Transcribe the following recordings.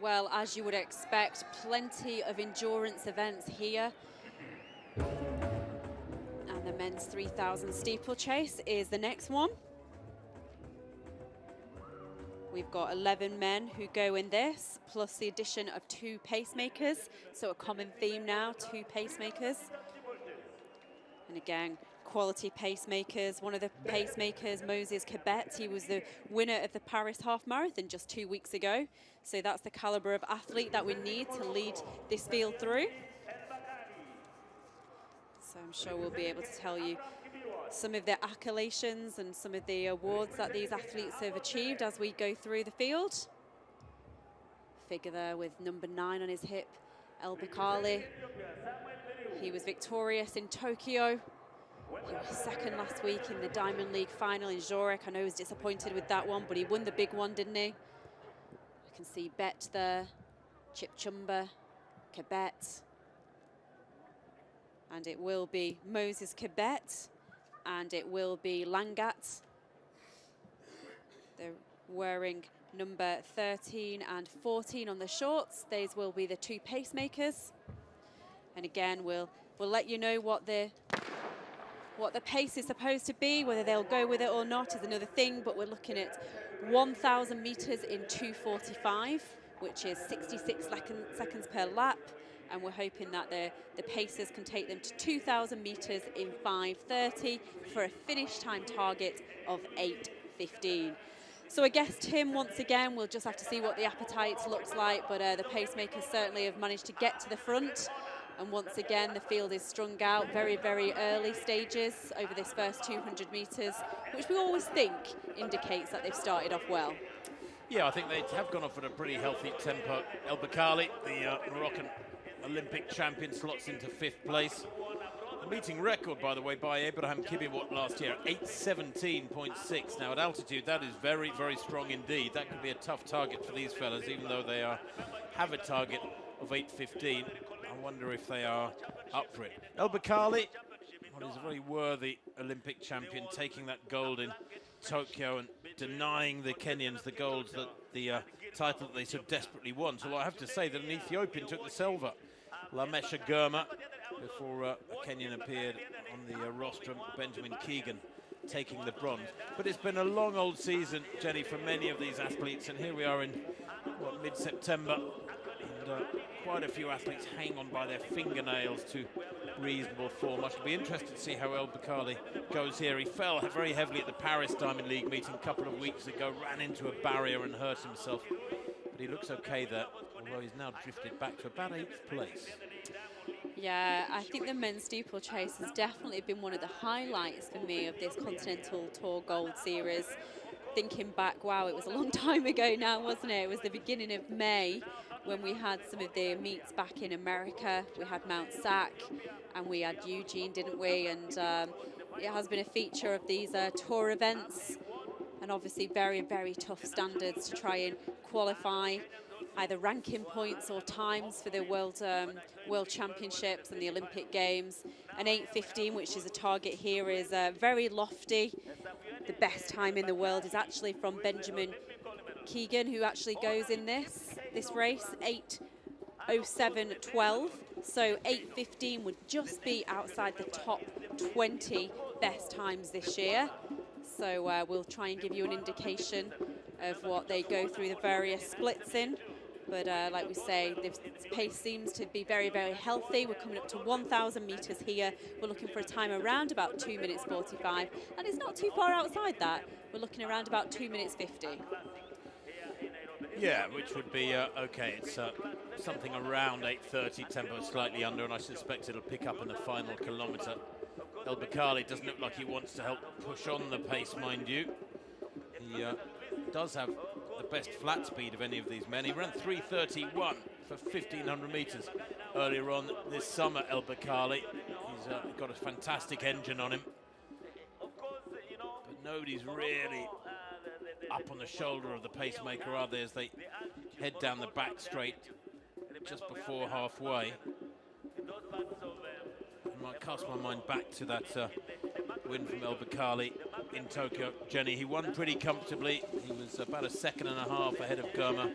Well, as you would expect, plenty of endurance events here. And the men's 3,000 steeplechase is the next one. We've got 11 men who go in this, plus the addition of 2 pacemakers. So a common theme now, 2 pacemakers. And again, quality pacemakers. One of the pacemakers, Moses Kibet, he was the winner of the Paris Half Marathon just 2 weeks ago. So that's the caliber of athlete that we need to lead this field through. So I'm sure we'll be able to tell you some of the accolades and some of the awards that these athletes have achieved as we go through the field. Figure there with number 9 on his hip, El Bakkali. He was victorious in Tokyo. He was second last week in the Diamond League final in Zurich. I know he was disappointed with that one, but he won the big one, didn't he? I can see Bet there, Chipchumba, Kibet. And it will be Moses Kibet, and it will be Langat. They're wearing number 13 and 14 on the shorts. These will be the 2 pacemakers. And again, we'll let you know what the pace is supposed to be. Whether they'll go with it or not is another thing, but we're looking at 1,000 meters in 2:45, which is 66 seconds per lap. And we're hoping that the pacers can take them to 2,000 meters in 5:30 for a finish time target of 8:15. So I guess, Tim, once again, we'll just have to see what the appetite looks like, but the pacemakers certainly have managed to get to the front. And once again, the field is strung out very, very early stages over this first 200 meters, which we always think indicates that they've started off well. Yeah, I think they have gone off at a pretty healthy tempo. El Bakkali, the Moroccan Olympic champion, slots into 5th place. A meeting record, by the way, by Abraham Kibiwot last year, 8:17.6. Now, at altitude, that is very, very strong indeed. That could be a tough target for these fellas, even though they have a target of 8:15. I wonder if they are up for it. El Bakkali, well, he's a very worthy Olympic champion, taking that gold in Tokyo and denying the Kenyans the gold, that the title that they so desperately want. Although I have to say that an Ethiopian took the silver, Lamesha Girma, before a Kenyan appeared on the rostrum, Benjamin Keegan taking the bronze. But it's been a long old season, Jenny, for many of these athletes, and here we are in mid-September, and quite a few athletes hang on by their fingernails to reasonable form. I should be interested to see how El Bakkali goes here. He fell very heavily at the Paris Diamond League meeting a couple of weeks ago, ran into a barrier and hurt himself, but he looks okay there, although he's now drifted back to about 8th place. Yeah, I think the men's steeplechase has definitely been one of the highlights for me of this Continental Tour Gold Series. Thinking back, wow, it was a long time ago now, wasn't it? It was the beginning of May when we had some of the meets back in America. We had Mount Sac and we had Eugene, didn't we? And it has been a feature of these tour events, and obviously very, very tough standards to try and qualify either ranking points or times for the World Championships and the Olympic Games. An 8:15, which is a target here, is very lofty. The best time in the world is actually from Benjamin Keegan, who actually goes in this race, 8:07.12. So 8:15 would just be outside the top 20 best times this year. So we'll try and give you an indication of what they go through the various splits in. But like we say, the pace seems to be very, very healthy. We're coming up to 1,000 meters here. We're looking for a time around about 2 minutes 45. And it's not too far outside that. We're looking around about 2 minutes 50. Yeah, which would be okay. It's something around 8:30, tempo slightly under, and I suspect it'll pick up in the final kilometre. El Bakkali doesn't look like he wants to help push on the pace, mind you. He does have the best flat speed of any of these men. He ran 3:31 for 1,500 metres earlier on this summer, El Bakkali. He's got a fantastic engine on him. But nobody's really up on the shoulder of the pacemaker, are they, as they head down the back straight just before halfway. I might cast my mind back to that win from El Bakkali in Tokyo. Jenny, he won pretty comfortably. He was about a second and a half ahead of Girma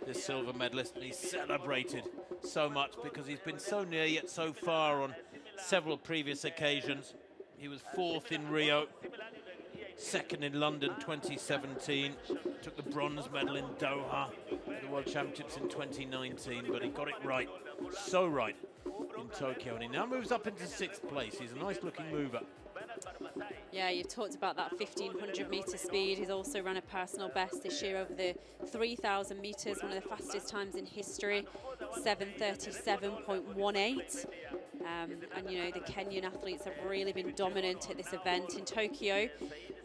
this silver medalist, and he's celebrated so much because he's been so near yet so far on several previous occasions. He was 4th in Rio, 2nd in London 2017, took the bronze medal in Doha at the World Championships in 2019, but he got it right, so right, in Tokyo, and he now moves up into 6th place. He's a nice looking mover. Yeah, you've talked about that 1500 metre speed. He's also run a personal best this year over the 3000 metres, one of the fastest times in history, 7:37.18. And you know, the Kenyan athletes have really been dominant at this event. In Tokyo,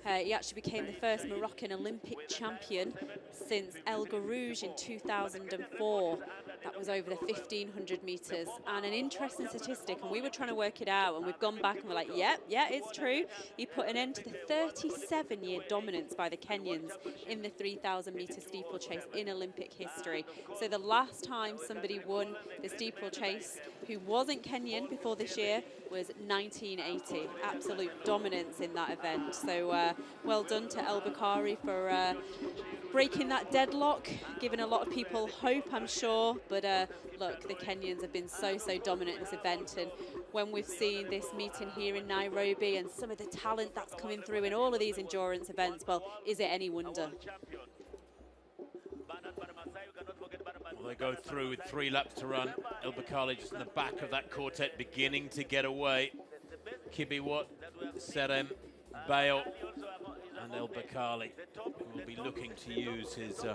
he actually became the first Moroccan Olympic champion since El Garouge in 2004. That was over the 1500 metres. And an interesting statistic, and we were trying to work it out, and we've gone back and we're like, yeah, it's true. He put an end to the 37-year dominance by the Kenyans in the 3000 metre steeplechase in Olympic history. So the last time somebody won the steeplechase who wasn't Kenyan before this year was 1980. Absolute dominance in that event. So well done to El Bakkali for breaking that deadlock, giving a lot of people hope, I'm sure. But look, the Kenyans have been so dominant in this event, and when we've seen this meeting here in Nairobi and some of the talent that's coming through in all of these endurance events, well, is it any wonder? Well, they go through with 3 laps to run. El Bakkali just in the back of that quartet, beginning to get away. Kibiwot, Serem, Bayo, and El Bakkali will be looking to use his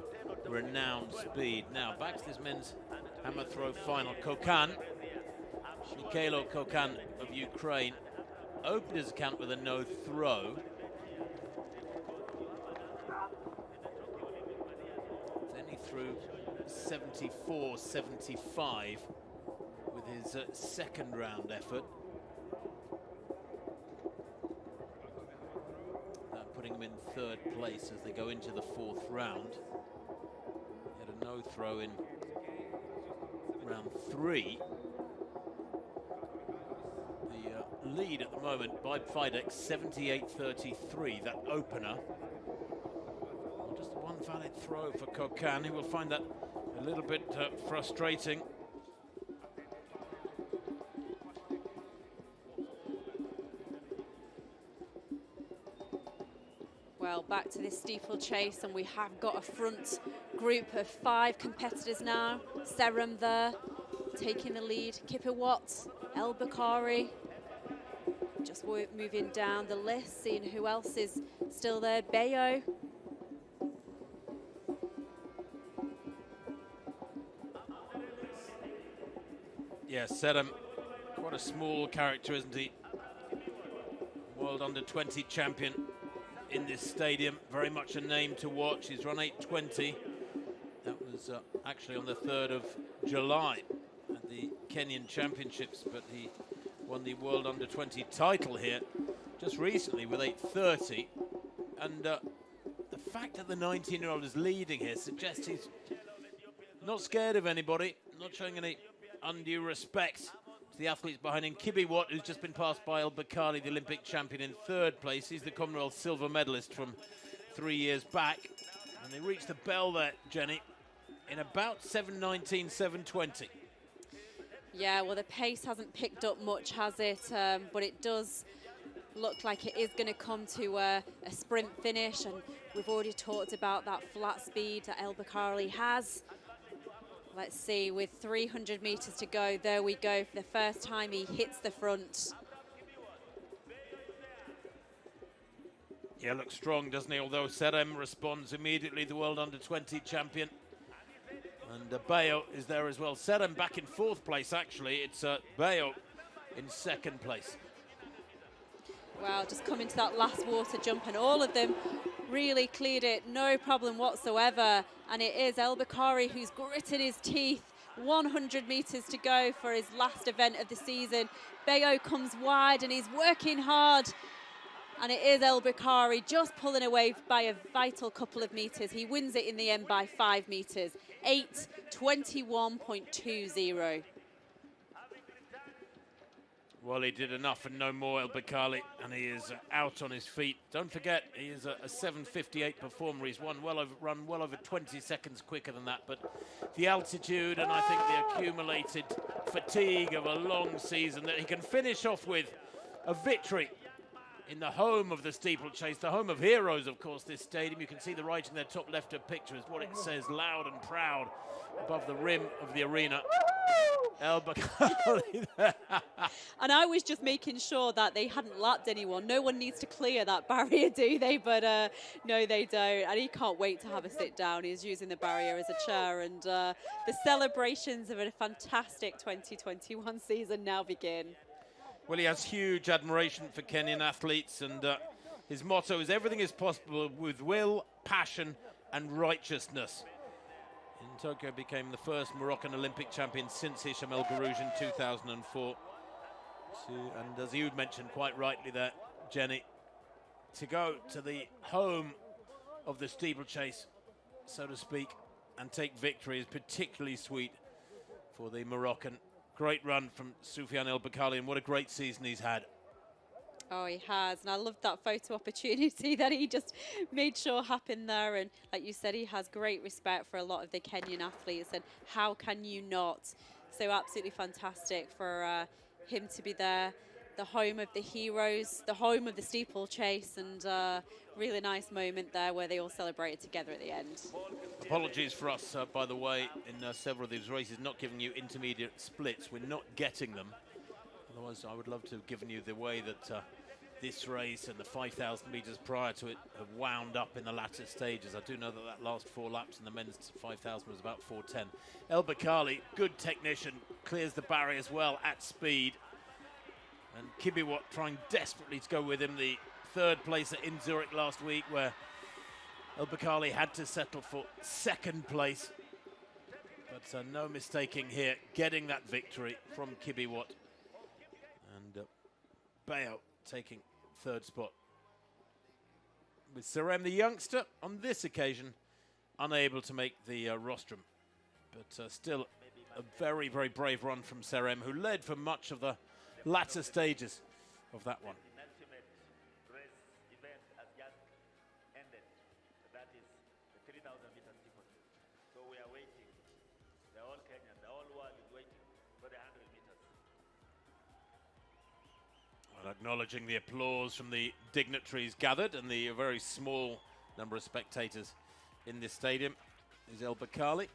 renowned speed. Now back to this men's hammer throw final. Kokan, Mikhailo Kokan of Ukraine, opened his account with a no throw. Then he threw 74-75 with his second round effort. Putting him in 3rd place as they go into the 4th round. He had a no throw in round 3. The lead at the moment by Fidex, 78-33, that opener. Well, just one valid throw for Kokan. He will find that a little bit frustrating. Well, back to this steeplechase, and we have got a front group of 5 competitors now. Serem there, taking the lead. Kibiwot, El Bakkali, just moving down the list, seeing who else is still there. Bayo. Yeah, Serem, quite a small character, isn't he? World Under-20 champion in this stadium, very much a name to watch. He's run 8:20. That was actually on the 3rd of July at the Kenyan Championships, but he won the World Under-20 title here just recently with 8:30. And the fact that the 19-year-old is leading here suggests he's not scared of anybody, not showing any undue respect to the athletes behind him. Kibiwot, who's just been passed by El Bakkali, the Olympic champion, in 3rd place. He's the Commonwealth silver medalist from 3 years back. And they reach the bell there, Jenny, in about 7:19, 7:20. Yeah, well, the pace hasn't picked up much, has it? But it does look like it is going to come to a sprint finish. And we've already talked about that flat speed that El Bakkali has. Let's see, with 300 meters to go, there we go. For the first time, he hits the front. Yeah, looks strong, doesn't he? Although Serem responds immediately, the World Under-20 champion. And Bayo is there as well. Serem back in 4th place, actually. It's Bayo in 2nd place. Well, just coming to that last water jump, and all of them really cleared it, no problem whatsoever. And it is El Bakkali who's gritted his teeth. 100 meters to go for his last event of the season. Bayo comes wide and he's working hard. And it is El Bakkali just pulling away by a vital couple of meters. He wins it in the end by 5 meters, 8:21.20. Well, he did enough and no more, El Bakkali, and he is out on his feet. Don't forget, he is a 7:58 performer. He's run well over 20 seconds quicker than that, but the altitude and I think the accumulated fatigue of a long season, that he can finish off with a victory in the home of the steeplechase, the home of heroes, of course, this stadium. You can see the writing there, top left of picture is what it says, loud and proud, above the rim of the arena. El Bakkali there. And I was just making sure that they hadn't lapped anyone. No one needs to clear that barrier, do they? But no, they don't. And he can't wait to have a sit down. He's using the barrier as a chair. And the celebrations of a fantastic 2021 season now begin. Well, he has huge admiration for Kenyan athletes, and his motto is everything is possible with will, passion, and righteousness. In Tokyo became the first Moroccan Olympic champion since Hisham El Garouj in 2004. And as you mentioned quite rightly there, Jenny, to go to the home of the steeplechase, so to speak, and take victory is particularly sweet for the Moroccan. Great run from Soufiane El Bakkali, and what a great season he's had. Oh, he has, and I loved that photo opportunity that he just made sure happened there. And like you said, he has great respect for a lot of the Kenyan athletes, and how can you not? So absolutely fantastic for him to be there, the home of the heroes, the home of the steeplechase, and really nice moment there where they all celebrated together at the end. Apologies for us, by the way, in several of these races, not giving you intermediate splits. We're not getting them. Otherwise, I would love to have given you the way that this race and the 5,000 metres prior to it have wound up in the latter stages. I do know that last 4 laps in the men's 5,000 was about 4:10. El Bakkali, good technician, clears the barriers well at speed. And Kibiwott trying desperately to go with him, the third placer in Zurich last week, where El Bakkali had to settle for second place. But no mistaking here, getting that victory from Kibiwott. And Bayo taking third spot. With Serem, the youngster, on this occasion, unable to make the rostrum. But still a very, very brave run from Serem, who led for much of the latter stages of that one. Well, acknowledging the applause from the dignitaries gathered and the very small number of spectators in this stadium is El Bakkali.